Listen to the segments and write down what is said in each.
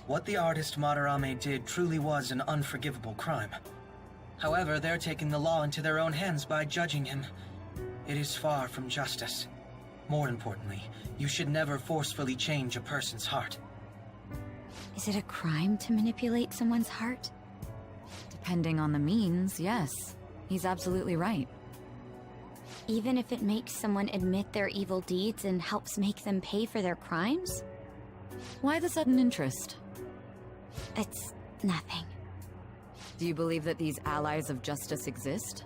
What the artist Madarame did truly was an unforgivable crime. However, they're taking the law into their own hands by judging him. It is far from justice. More importantly, you should never forcefully change a person's heart. Is it a crime to manipulate someone's heart? Depending on the means, yes. He's absolutely right. Even if it makes someone admit their evil deeds and helps make them pay for their crimes? Why the sudden interest? It's nothing. Do you believe that these allies of justice exist?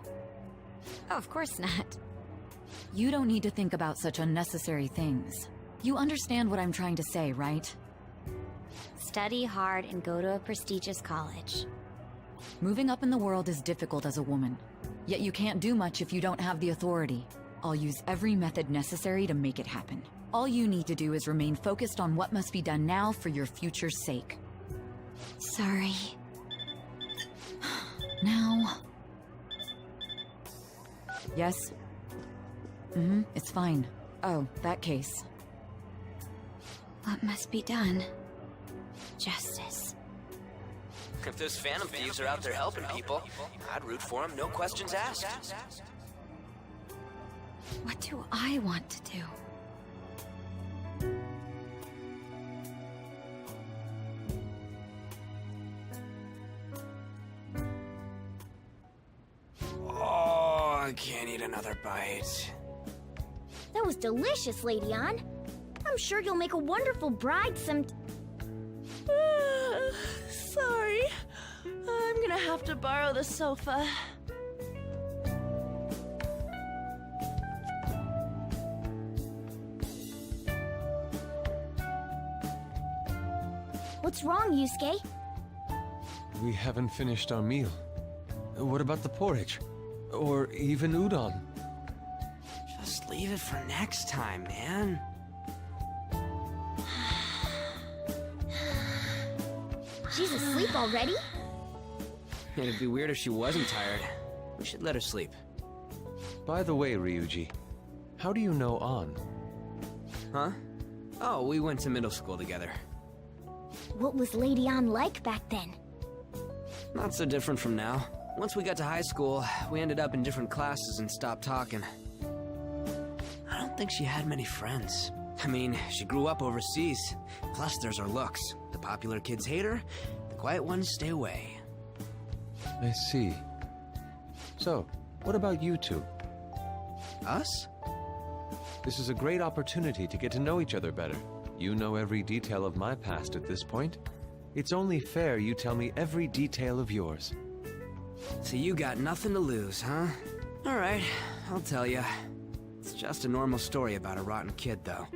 Oh, of course not. You don't need to think about such unnecessary things. You understand what I'm trying to say, right? Study hard and go to a prestigious college. Moving up in the world is difficult as a woman. Yet you can't do much if you don't have the authority. I'll use every method necessary to make it happen. All you need to do is remain focused on what must be done now for your future's sake. Sorry. Now... Yes? It's fine. Oh, that case. What must be done? Justice. If those Phantom Thieves are out there helping people, I'd root for them, no questions asked. What do I want to do? Oh, I can't eat another bite. That was delicious, Lady Ann. I'm sure you'll make a wonderful bride some... Sorry. I'm gonna have to borrow the sofa. What's wrong, Yusuke? We haven't finished our meal. What about the porridge? Or even udon? Just leave it for next time, man. She's asleep already? It'd be weird if she wasn't tired. We should let her sleep. By the way, Ryuji, how do you know An? Huh? Oh, we went to middle school together. What was Lady Ann like back then? Not so different from now. Once we got to high school, we ended up in different classes and stopped talking. I don't think she had many friends. I mean, she grew up overseas. Plus, there's her looks. The popular kids hate her, the quiet ones stay away. I see. So, what about you two? Us? This is a great opportunity to get to know each other better. You know every detail of my past at this point. It's only fair you tell me every detail of yours. So you got nothing to lose, huh? Alright, I'll tell you. It's just a normal story about a rotten kid, though.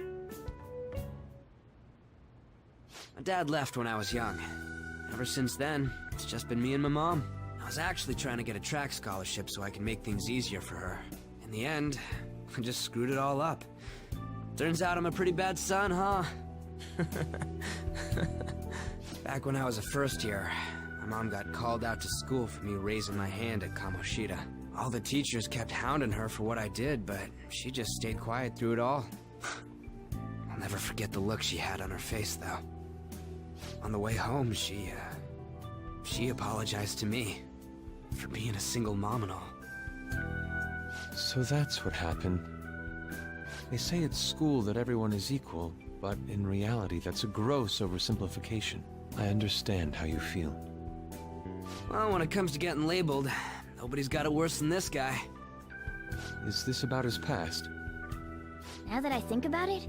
My dad left when I was young. Ever since then, it's just been me and my mom. I was actually trying to get a track scholarship so I can make things easier for her. In the end, I just screwed it all up. Turns out I'm a pretty bad son, huh? Back when I was a first year, my mom got called out to school for me raising my hand at Kamoshida. All the teachers kept hounding her for what I did, but she just stayed quiet through it all. I'll never forget the look she had on her face, though. On the way home, she apologized to me for being a single mom and all. So that's what happened. They say at school that everyone is equal, but in reality that's a gross oversimplification. I understand how you feel. Well, when it comes to getting labeled, nobody's got it worse than this guy. Is this about his past? Now that I think about it,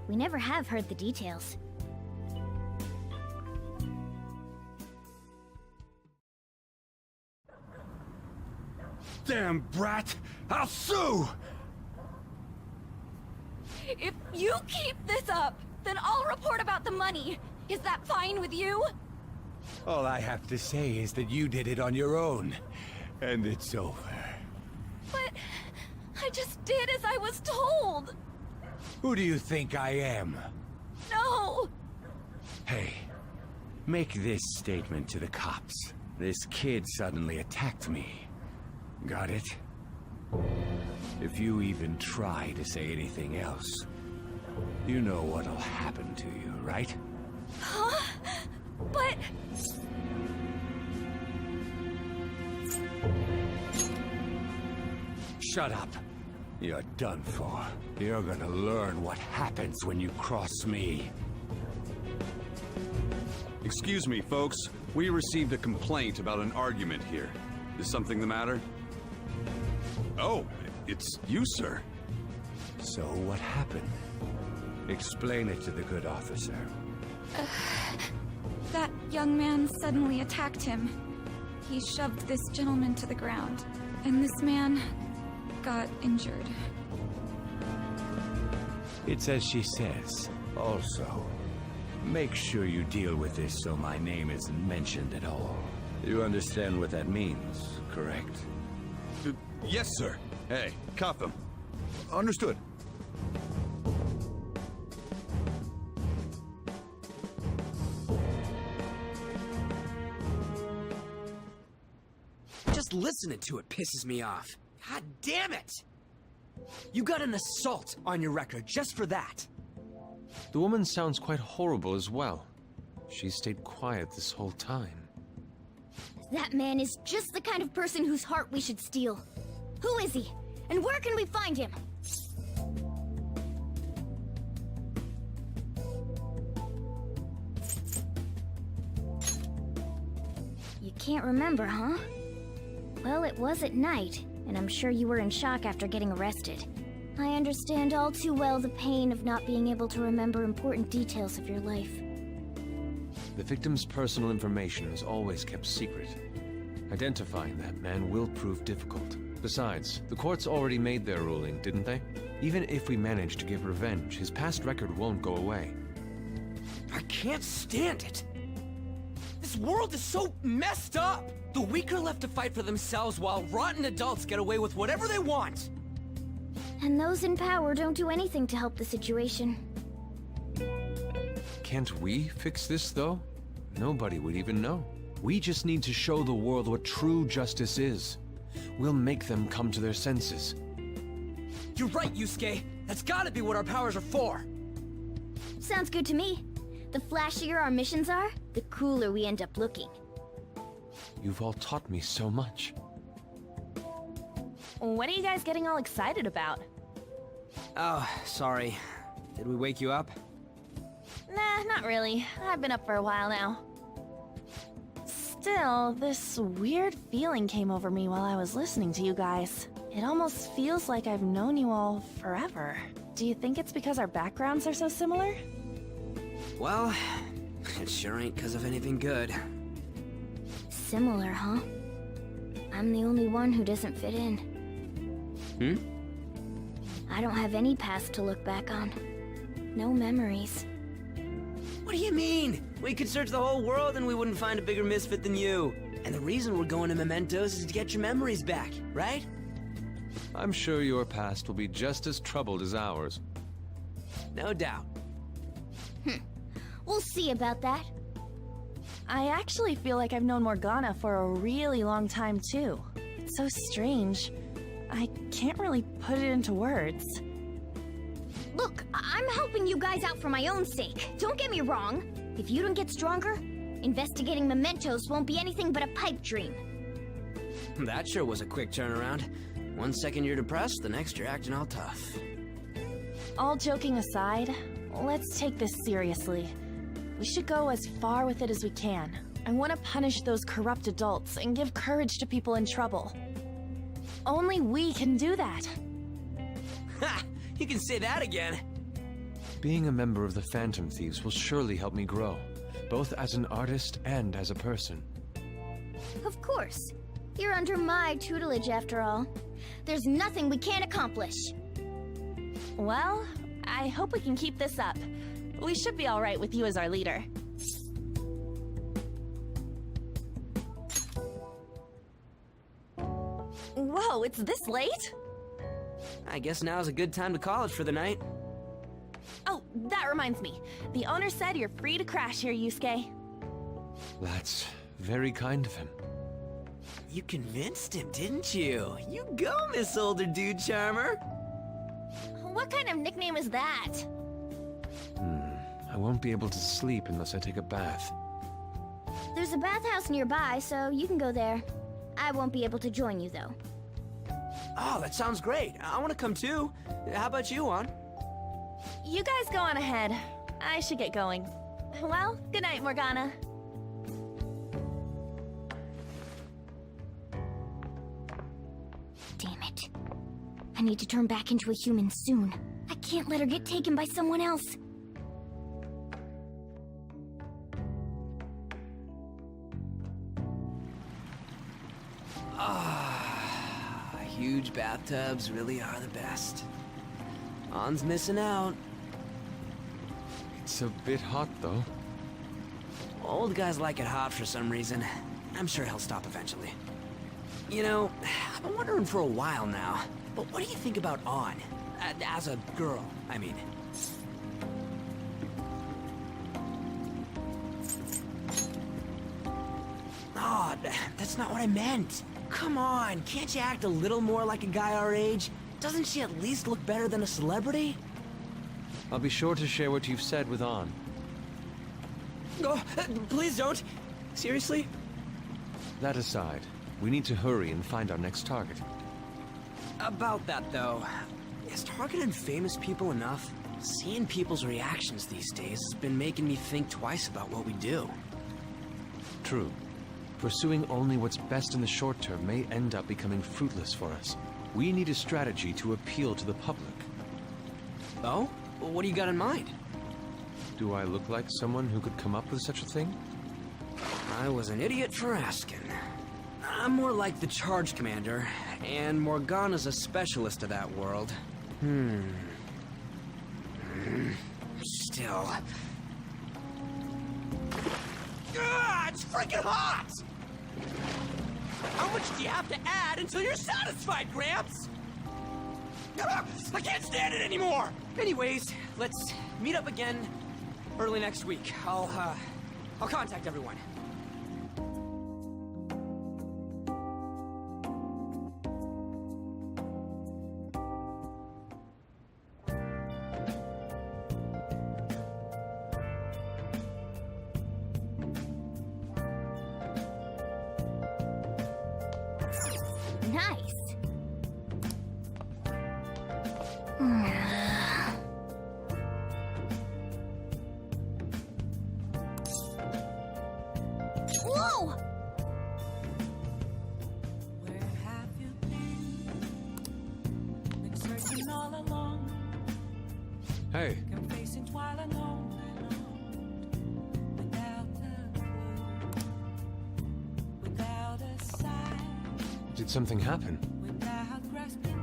we never have heard the details. Damn brat! I'll sue! If you keep this up, then I'll report about the money. Is that fine with you? All I have to say is that you did it on your own, and it's over. But I just did as I was told. Who do you think I am? No! Hey, make this statement to the cops. This kid suddenly attacked me. Got it? If you even try to say anything else, you know what'll happen to you, right? Huh? Shut up. You're done for. You're gonna learn what happens when you cross me. Excuse me, folks. We received a complaint about an argument here. Is something the matter? Oh, it's you, sir. So what happened? Explain it to the good officer. That young man suddenly attacked him. He shoved this gentleman to the ground, and this man got injured. It's as she says. Also, make sure you deal with this so my name isn't mentioned at all. You understand what that means, correct? Yes, sir. Hey, cuff him. Understood. Just listening to it pisses me off. God damn it! You got an assault on your record just for that. The woman sounds quite horrible as well. She stayed quiet this whole time. That man is just the kind of person whose heart we should steal. Who is he? And where can we find him? You can't remember, huh? Well, it was at night, and I'm sure you were in shock after getting arrested. I understand all too well the pain of not being able to remember important details of your life. The victim's personal information is always kept secret. Identifying that man will prove difficult. Besides, the courts already made their ruling, didn't they? Even if we manage to get revenge, his past record won't go away. I can't stand it. This world is so messed up. The weak are left to fight for themselves while rotten adults get away with whatever they want. And those in power don't do anything to help the situation. Can't we fix this, though? Nobody would even know. We just need to show the world what true justice is. We'll make them come to their senses. You're right, Yusuke. That's gotta be what our powers are for. Sounds good to me. The flashier our missions are, the cooler we end up looking. You've all taught me so much. What are you guys getting all excited about? Oh, sorry. Did we wake you up? Nah, not really. I've been up for a while now. Still, this weird feeling came over me while I was listening to you guys. It almost feels like I've known you all forever. Do you think it's because our backgrounds are so similar? Well, it sure ain't because of anything good. Similar, huh? I'm the only one who doesn't fit in. I don't have any past to look back on. No memories. What do you mean? We could search the whole world and we wouldn't find a bigger misfit than you. And the reason we're going to Mementos is to get your memories back, right? I'm sure your past will be just as troubled as ours. No doubt. We'll see about that. I actually feel like I've known Morgana for a really long time, too. It's so strange. I can't really put it into words. Look, I'm helping you guys out for my own sake. Don't get me wrong. If you don't get stronger, investigating mementos won't be anything but a pipe dream. That sure was a quick turnaround. 1 second you're depressed, the next you're acting all tough. All joking aside, let's take this seriously. We should go as far with it as we can. I want to punish those corrupt adults and give courage to people in trouble. Only we can do that. Ha! You can say that again. Being a member of the Phantom Thieves will surely help me grow, both as an artist and as a person. Of course. You're under my tutelage after all. There's nothing we can't accomplish. Well, I hope we can keep this up. We should be all right with you as our leader. Whoa, it's this late? I guess now's a good time to call it for the night. Oh, that reminds me. The owner said you're free to crash here, Yusuke. That's very kind of him. You convinced him, didn't you? You go, Miss Older Dude Charmer. What kind of nickname is that? I won't be able to sleep unless I take a bath. There's a bathhouse nearby, so you can go there. I won't be able to join you, though. Oh, that sounds great. I want to come too. How about you, Juan? You guys go on ahead. I should get going. Well, good night, Morgana. Damn it. I need to turn back into a human soon. I can't let her get taken by someone else. Huge bathtubs really are the best. Juan's missing out. It's a bit hot, though. Old guys like it hot for some reason. I'm sure he'll stop eventually. You know, I've been wondering for a while now, but what do you think about On? As a girl, I mean. Oh, that's not what I meant. Come on, can't you act a little more like a guy our age? Doesn't she at least look better than a celebrity? I'll be sure to share what you've said with On. Oh, please don't. Seriously? That aside, we need to hurry and find our next target. About that, though, is targeting famous people enough? Seeing people's reactions these days has been making me think twice about what we do. True. Pursuing only what's best in the short term may end up becoming fruitless for us. We need a strategy to appeal to the public. Oh? What do you got in mind? Do I look like someone who could come up with such a thing? I was an idiot for asking. I'm more like the charge commander, and Morgana's a specialist of that world. Still. It's freaking hot! How much do you have to add until you're satisfied, Gramps? I can't stand it anymore! Anyways, let's meet up again early next week. I'll contact everyone. Nice. Whoa! Where have you been searching all along, Hey, facing while alone without a clue, without a sign, did something happen? without grasping it.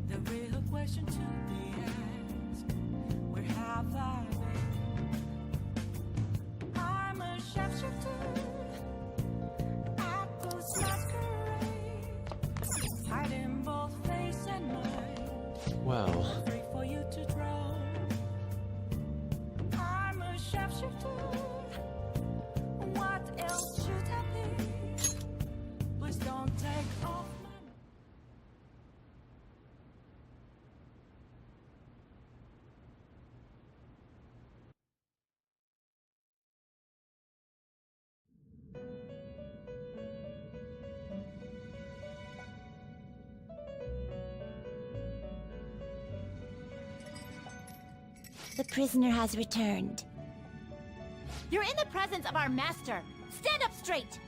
The real question to be asked: where have I been? I'm a sharpshooter at the masquerade, hiding both face and mind. Well, Free for you to draw. I'm a sharpshooter. What else should I be? Please don't take off my. The prisoner has returned. You're in the presence of our master. Stand up straight!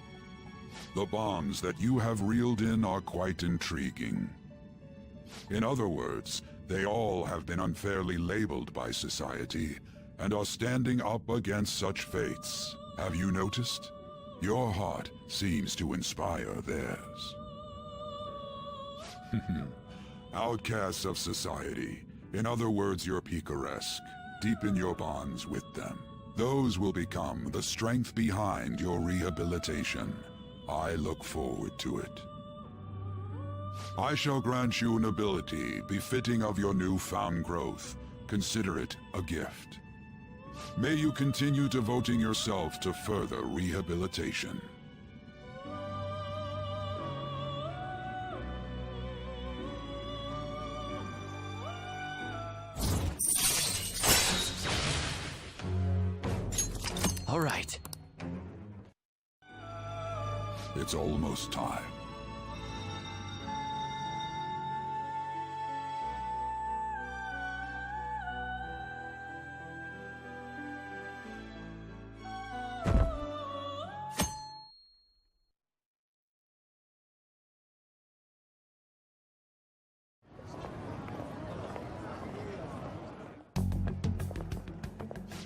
The bonds that you have reeled in are quite intriguing. In other words, they all have been unfairly labeled by society, and are standing up against such fates. Have you noticed? Your heart seems to inspire theirs. Outcasts of society, in other words, you're picaresque. Deepen your bonds with them. Those will become the strength behind your rehabilitation. I look forward to it. I shall grant you an ability befitting of your newfound growth. Consider it a gift. May you continue devoting yourself to further rehabilitation. all right. It's almost time.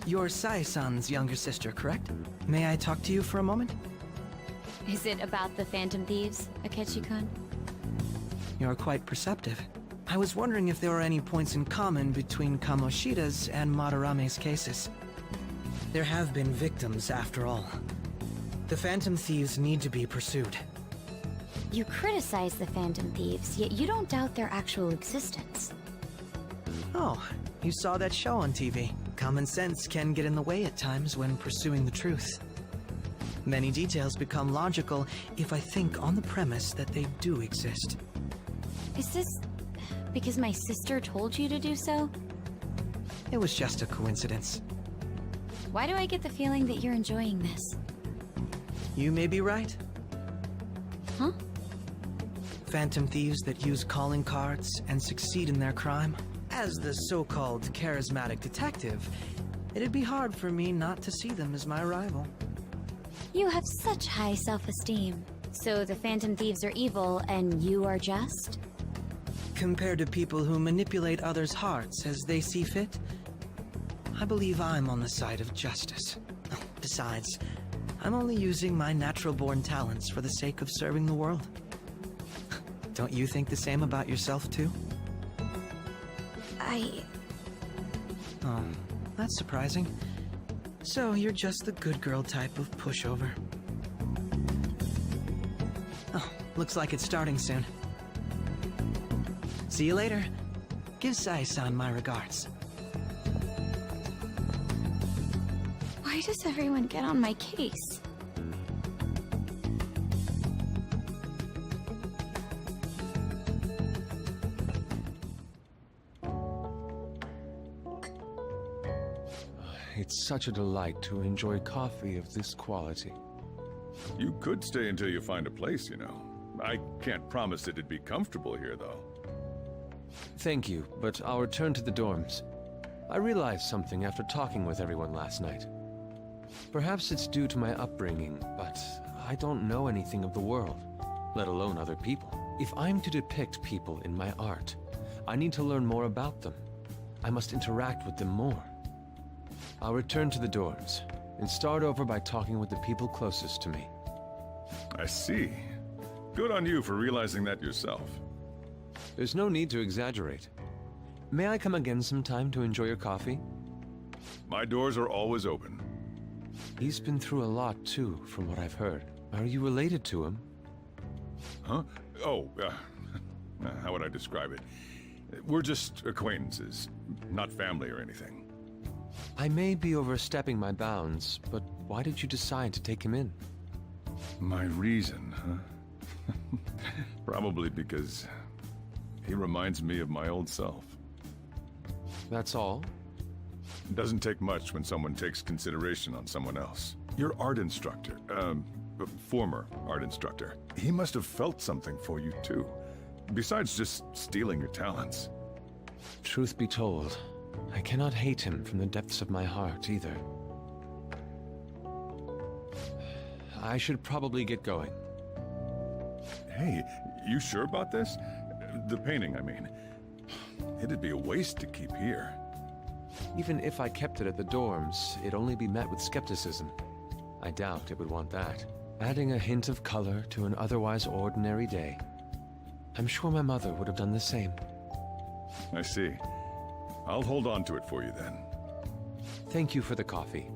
You're Sai-san's younger sister, correct? May I talk to you for a moment? Is it about the Phantom Thieves, Akechi-kun? You're quite perceptive. I was wondering if there were any points in common between Kamoshida's and Madarame's cases. There have been victims, after all. The Phantom Thieves need to be pursued. You criticize the Phantom Thieves, yet you don't doubt their actual existence. Oh, you saw that show on TV. Common sense can get in the way at times when pursuing the truth. Many details become logical if I think on the premise that they do exist. Is this because my sister told you to do so? It was just a coincidence. Why do I get the feeling that you're enjoying this? You may be right. Huh? Phantom thieves that use calling cards and succeed in their crime. As the so-called charismatic detective, it'd be hard for me not to see them as my rival. You have such high self-esteem. So the Phantom Thieves are evil and you are just? Compared to people who manipulate others' hearts as they see fit, I believe I'm on the side of justice. Besides, I'm only using my natural-born talents for the sake of serving the world. Don't you think the same about yourself, too? Oh, that's surprising. So you're just the good girl type of pushover. Oh, looks like it's starting soon. See you later. Give Sai-san my regards. Why does everyone get on my case? It's such a delight to enjoy coffee of this quality. You could stay until you find a place, you know. I can't promise it'd be comfortable here, though. Thank you, but I'll return to the dorms. I realized something after talking with everyone last night. Perhaps it's due to my upbringing, but I don't know anything of the world, let alone other people. If I'm to depict people in my art, I need to learn more about them. I must interact with them more. I'll return to the dorms and start over by talking with the people closest to me. I see. Good on you for realizing that yourself. There's no need to exaggerate. May I come again sometime to enjoy your coffee? My doors are always open. He's been through a lot, too, from what I've heard. Are you related to him? Huh? Oh, how would I describe it? We're just acquaintances, not family or anything. I may be overstepping my bounds, but why did you decide to take him in? My reason, huh? Probably because he reminds me of my old self. That's all? It doesn't take much when someone takes consideration on someone else. Your art instructor, former art instructor, he must have felt something for you too, besides just stealing your talents. Truth be told, I cannot hate him from the depths of my heart either. I should probably get going. Hey, you sure about this? The painting, I mean. It'd be a waste to keep here. Even if I kept it at the dorms, it'd only be met with skepticism. I doubt it would want that. Adding a hint of color to an otherwise ordinary day. I'm sure my mother would have done the same. I see. I'll hold on to it for you then. Thank you for the coffee.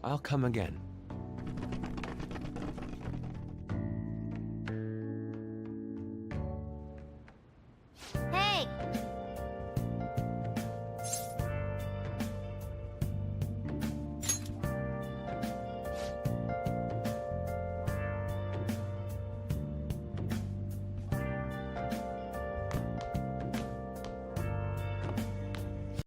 I'll come again.